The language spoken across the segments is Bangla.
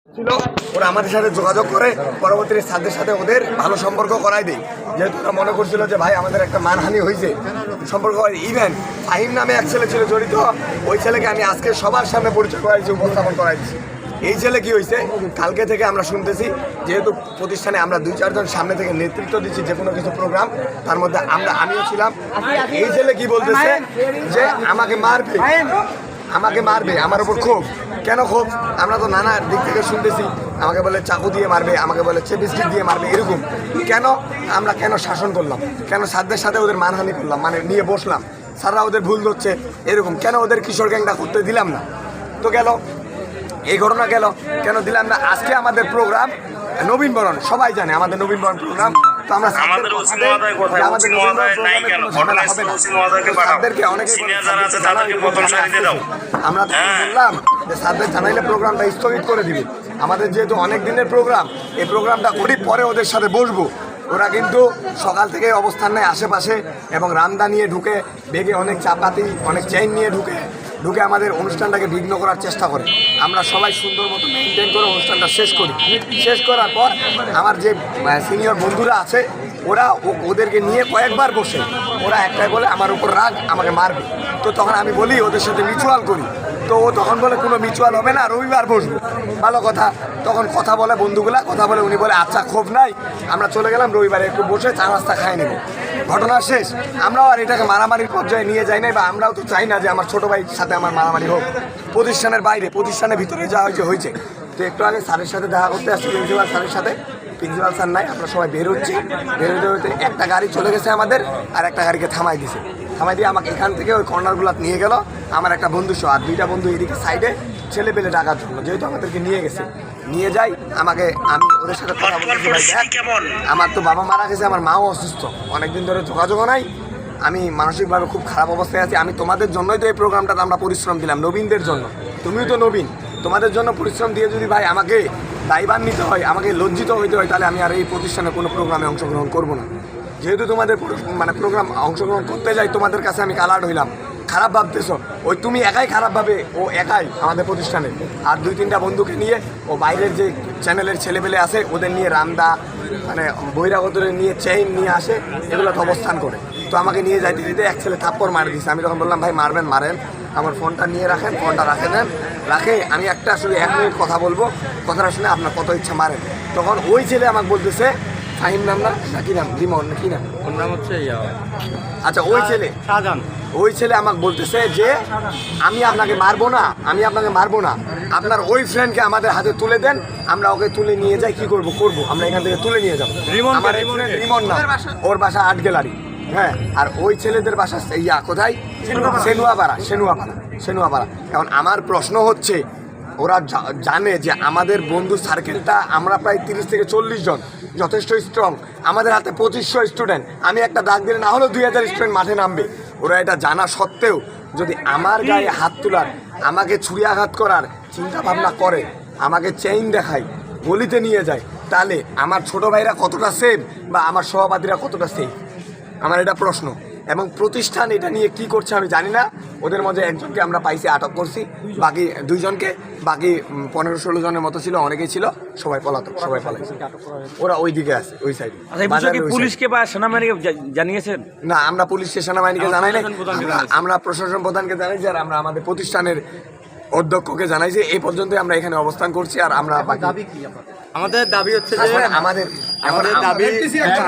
ছিল ওরা আমাদের সাথে যোগাযোগ করে পরবর্তীতে স্যারদের সাথে ওদের ভালো সম্পর্ক করাই দেয়, যেহেতু ওরা মনে করছিল যে ভাই আমাদের একটা মানহানি হয়েছে সম্পর্ক। ইভেন ফাহিম নামে এক ছেলে ছিল জড়িত, ওই ছেলেকে আমি আজকে সবার সামনে পরিচয় করাইছি, উপস্থাপন করাইছি। এই ছেলে কি হয়েছে কালকে থেকে আমরা শুনতেছি, যেহেতু প্রতিষ্ঠানে আমরা 2-4 জন সামনে থেকে নেতৃত্ব দিচ্ছি যে কোনো কিছু প্রোগ্রাম, তার মধ্যে আমিও ছিলাম। এই ছেলে কি বলতেছে যে আমাকে মারবে, আমার উপর ক্ষোভ। কেন ক্ষোভ? আমরা তো নানা দিক থেকে শুনতেছি, আমাকে বলে চাকু দিয়ে মারবে, আমাকে বলে চেপিস্টিক দিয়ে মারবে, এরকম কেন? আমরা কেন শাসন করলাম? কেন স্যারদের সাথে ওদের মানহানি করলাম, মানে নিয়ে বসলাম, স্যাররা ওদের ভুল ধরছে, এরকম কেন ওদের কিশোর গ্যাংটা করতে দিলাম না? তো গেল এই ঘটনা গেল, কেন দিলাম না? আজকে আমাদের প্রোগ্রাম নবীনবরণ, সবাই জানে আমাদের নবীনবরণ প্রোগ্রাম। তো আমরা স্যারদেরকে অনেকেই আমরা বললাম যে স্যারদের জানাইলে প্রোগ্রামটা স্থগিত করে দিবে। আমাদের যেহেতু অনেক দিনের প্রোগ্রাম, এই প্রোগ্রামটা করি পরে ওদের সাথে বসবো। ওরা কিন্তু সকাল থেকে অবস্থান নেয় আশেপাশে, এবং রামদা নিয়ে ঢুকে, বেগে অনেক চাপাতি, অনেক চেইন নিয়ে ঢুকে আমাদের অনুষ্ঠানটাকে বিঘ্ন করার চেষ্টা করে। আমরা সবাই সুন্দর মতো মেনটেন করে অনুষ্ঠানটা শেষ করি। শেষ করার পর আমার যে সিনিয়র বন্ধুরা আছে, ওরা ওদেরকে নিয়ে কয়েকবার বসে, ওরা একটাই বলে আমার উপর রাগ, আমাকে মারবে। তো তখন আমি বলি ওদের সাথে মিউচুয়াল করি, তো ও তখন বলে কোনো মিউচুয়াল হবে না, রবিবার বসবো। ভালো কথা, তখন কথা বলে বন্ধুগুলা, কথা বলে উনি বলে আচ্ছা ক্ষোভ নাই, আমরা চলে গেলাম রবিবারে একটু বসে চা নাস্তা খাই নেব। ঘটনা শেষ। আমরাও আর এটাকে মারামারির পর্যায়ে নিয়ে যাই নাই, বা আমরাও তো চাই না যে আমার ছোটো ভাইয়ের সাথে আমার মারামারি হোক। প্রতিষ্ঠানের বাইরে, প্রতিষ্ঠানের ভিতরে যা হয়েছে। তো একটু আগে স্যারের সাথে দেখা করতে আসছি, প্রিন্সিপাল স্যারের সাথে। প্রিন্সিপাল স্যার নাই, আমরা সবাই বের হচ্ছি। হতে একটা গাড়ি চলে গেছে আমাদের, আর একটা গাড়িকে থামাই দিয়ে আমাকে এখান থেকে ওই কর্নারগুলো নিয়ে গেল। আমার একটা বন্ধু সহ আর 2টা বন্ধু এদিকে সাইডে ছেলে পেলে ডাকার জন্য, যেহেতু আমাদেরকে নিয়ে গেছে, নিয়ে যাই আমি ওদের সাথে কথা বলতেছি, ভাই দেখ আমার তো বাবা মারা গেছে, আমার মাও অসুস্থ, অনেকদিন ধরে যোগাযোগও নাই, আমি মানসিকভাবে খুব খারাপ অবস্থায় আছি। আমি তোমাদের জন্যই তো এই প্রোগ্রামটাতে আমরা পরিশ্রম দিলাম, নবীনদের জন্য। তুমিও তো নবীন, তোমাদের জন্য পরিশ্রম দিয়ে যদি ভাই আমাকে দায়ভার নিতে হয়, আমাকে লজ্জিত হইতে হয়, তাহলে আমি আর এই প্রতিষ্ঠানে কোনো প্রোগ্রামে অংশগ্রহণ করবো না। যেহেতু তোমাদের প্রোগ্রাম অংশগ্রহণ করতে যাই, তোমাদের কাছে আমি কালার্ড হইলাম, খারাপ ভাবতেছো। ওই তুমি একাই খারাপ ভাবে, ও একাই আমাদের প্রতিষ্ঠানে, আর 2-3টা বন্ধুকে নিয়ে ও বাইরের যে চ্যানেলের ছেলেপেলে আছে ওদের নিয়ে রামদা, মানে বহিরাগতদের নিয়ে চেইন নিয়ে আসে, এগুলো তো অবস্থান করে। তো আমাকে নিয়ে যাইতে দিতে এক ছেলে থাপ্পড় মারে দিচ্ছে। আমি তখন বললাম ভাই মারেন, আমার ফোনটা নিয়ে রাখেন, ফোনটা রাখে আমি একটা শুধু 1 মিনিট কথা বলবো, কথাটা শুনে আপনার কত ইচ্ছা মারেন। তখন ওই ছেলে আমাকে বলতেছে, ফাহিম নাম না কি নাম, রিমন না কি নাম, ওর নাম হচ্ছে আচ্ছা ওই ছেলে শাহজাহান, ওই ছেলে আমাকে বলতেছে যে আমি আপনাকে মারবো না, আপনার ওই ফ্রেন্ডকে আমাদের হাতে তুলে দেন, আমরা ওকে তুলে নিয়ে যাই, কি করবো আমরা এখান থেকে তুলে নিয়ে যাবো। আমার রিমন না, ওর বাসা 8 গ্যালারি, হ্যাঁ। আর ওই ছেলেদের বাসা কোথায়, সেনুয়াপাড়া। এখন আমার প্রশ্ন হচ্ছে, ওরা জানে যে আমাদের বন্ধু সার্কেলটা আমরা প্রায় 30 থেকে 40 জন, যথেষ্ট স্ট্রং। আমাদের হাতে 2500 স্টুডেন্ট, আমি একটা ডাক দিলে না হলেও 2000 স্টুডেন্ট মাঠে নামবে। ওরা এটা জানা সত্ত্বেও যদি আমার গায়ে হাত তোলার, আমাকে ছুরি আঘাত করার চিন্তা ভাবনা করে, আমাকে চেইন দেখায়, গলিতে নিয়ে যায়, তাহলে আমার ছোট ভাইরা কতটা সেফ, বা আমার সহপাঠীরা কতটা সেফ? আমার এটা প্রশ্ন। এবং প্রতিষ্ঠান এটা নিয়ে কি করছে আমি জানি না। ওদের মধ্যে একজনকে আমরা পাইছি, আটক করছি, বাকি 2 জনকে, বাকি 15-16 জনের মতো ছিল, অনেকেই ছিল, সবাই পলাতক, সবাই পালাইছে। ওরা ওই দিকে আছে, ওই সাইডে। পুলিশকে বা সেনাবাহিনীকে জানিয়েছেন? না, আমরা পুলিশকে সেনাবাহিনীকে জানাই নাই, আমরা প্রশাসন প্রধানকে জানাইছি, আর আমরা আমাদের প্রতিষ্ঠানের অধ্যক্ষকে জানাইছি। এই পর্যন্তই আমরা এখানে অবস্থান করছি। আর আমরা আমাদের দাবি হচ্ছে যে আমাদের দাবি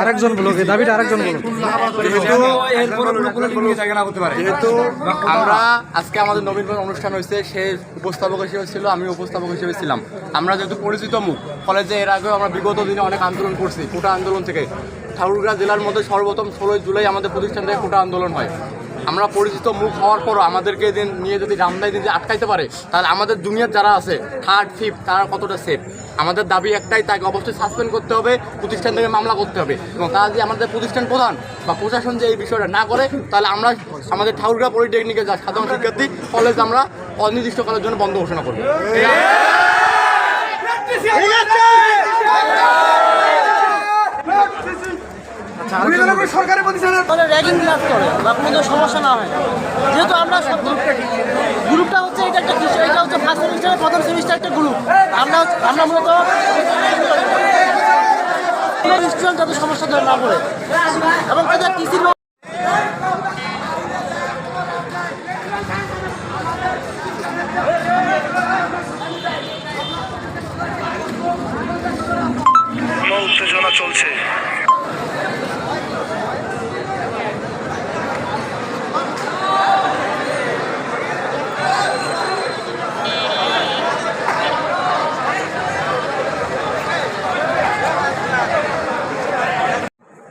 আরেকজন বলুন, দাবিটা আরেকজন বলুন। যেহেতু আমরা আজকে আমাদের নবীনবরণ অনুষ্ঠান হয়েছে, সে উপস্থাপক হিসেবে ছিল, আমি উপস্থাপক হিসেবে ছিলাম। আমরা যেহেতু পরিচিত মুখ, কলেজে এর আগেও আমরা বিগত দিনে অনেক আন্দোলন করছি। কোটা আন্দোলন থেকে ঠাকুরগাঁ জেলার মধ্যে সর্বপ্রথম 16 জুলাই আমাদের প্রতিষ্ঠান থেকে কোটা আন্দোলন হয়। আমরা পরিচিত মুখ হওয়ার পরও আমাদেরকে দিন নিয়ে যদি রামদায় দিন আটকাইতে পারে, তাহলে আমাদের জুনিয়র যারা আছে 3rd 5th তারা কতটা সেফ? আমাদের দাবি একটাই, তাকে অবশ্যই সাসপেন্ড করতে হবে, প্রতিষ্ঠান থেকে মামলা করতে হবে। এবং তারা যদি আমাদের প্রতিষ্ঠান প্রধান বা প্রশাসন যে এই বিষয়টা না করে, তাহলে আমরা আমাদের ঠাকুরগাঁ পলিটেকনিকের যা সাধারণ শিক্ষার্থী কলেজ আমরা অনির্দিষ্টকালের জন্য বন্ধ ঘোষণা করব। সরকারি প্রতিষ্ঠানের র্যাগিং ক্লাস করে বা কোনো সমস্যা না হয়, যেহেতু আমরা গ্রুপটা হচ্ছে হচ্ছে এটা একটা বিষয়, এটা হচ্ছে ফার্স্ট সেমিস্টারের প্রথম সেমিস্টার একটা গ্রুপ। আমরা মূলত স্টুডেন্ট যাতে সমস্যা না পড়ে এবং তাদের টিসির উত্তেজনা চলছে।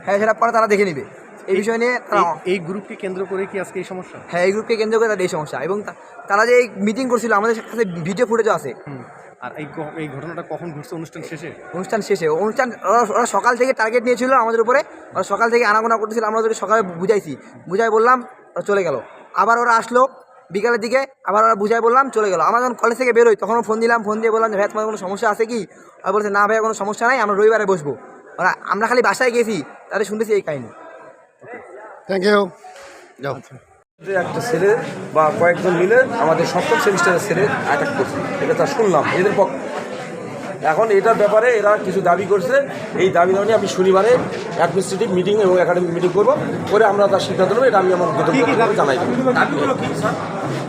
হ্যাঁ, সেটা পরে তারা দেখে নেবে। এই বিষয় নিয়ে তারা এই গ্রুপকে কেন্দ্র করে কি আজকে এই সমস্যা? হ্যাঁ, এই গ্রুপকে কেন্দ্র করে তাদের এই সমস্যা এবং তারা যে এই মিটিং করছিল আমাদের কাছে ভিডিও ফুটেজও আছে। আর এই ঘটনাটা কখন ঘটছে? অনুষ্ঠান শেষে? ওরা সকাল থেকে টার্গেট নিয়েছিল আমাদের উপরে। ওরা সকাল থেকে আনাগোনা করতেছিল, আমরা ওদেরকে সকালে বুঝাই বললাম, ওরা চলে গেল। আবার ওরা আসলো বিকালের দিকে, আবার ওরা বুঝাই বললাম, চলে গেল। আমরা যখন কলেজ থেকে বেরোই তখন ফোন দিয়ে বললাম যে ভাই তোমার কোনো সমস্যা আছে কি? আর বলছে না ভাইয়া কোনো সমস্যা নাই, আমরা রবিবারে বসবো। আমরা খালি বাসায় গেছি, তাদের শুনতেছি এই কাহিনী। Thank you. যাও। একটা ছেলে বা কয়েকজন মিলে আমাদের সপ্তম সেমিস্টারের ছেলে অ্যাটাক করছে, এটা তা শুনলাম এদের পক্ষে। এখন এটার ব্যাপারে এরা কিছু দাবি করছে, এই দাবি নিয়ে আমি শনিবারে অ্যাডমিনিস্ট্রেটিভ মিটিং এবং একাডেমিক মিটিং করবো, করে আমরা তার সিদ্ধান্ত নেবো। এটা আমি আমার জানাই।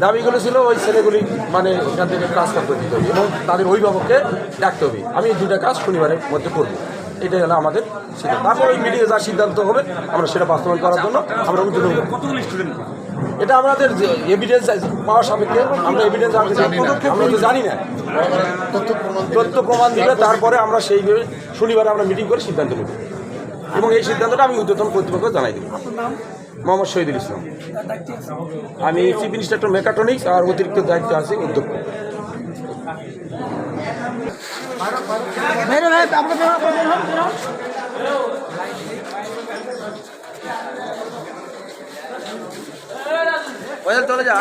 দাবিগুলো ছিল ওই ছেলেগুলি মানে এখান থেকে ট্রান্সফার করে দিতে হবে এবং তাদের অভিভাবককে ডাকতে হবে। আমি এই দুইটা কাজ শনিবারের মধ্যে করবো, এটাই হলো আমাদের সিদ্ধান্ত। তারপর ওই মিটিংয়ে যা সিদ্ধান্ত হবে আমরা সেটা বাস্তবায়ন করার জন্য আমরা উদ্যোগ নেব। এটা আমাদের এভিডেন্স পাওয়ার সাপেক্ষে আমরা এভিডেন্স আমরা তো জানি না, তথ্য প্রমাণ দিলে তারপরে আমরা সেইভাবে শনিবারে আমরা মিটিং করে সিদ্ধান্ত নেব এবং এই সিদ্ধান্তটা আমি ঊর্ধ্বতন কর্তৃপক্ষকে জানাই দেব। মোহাম্মদ শহীদুল ইসলাম, আমি চিফ ইন্সপেক্টর মেকাট্রনিক্স আর অতিরিক্ত দায়িত্ব আছে উদ্যোগ। চলে যা।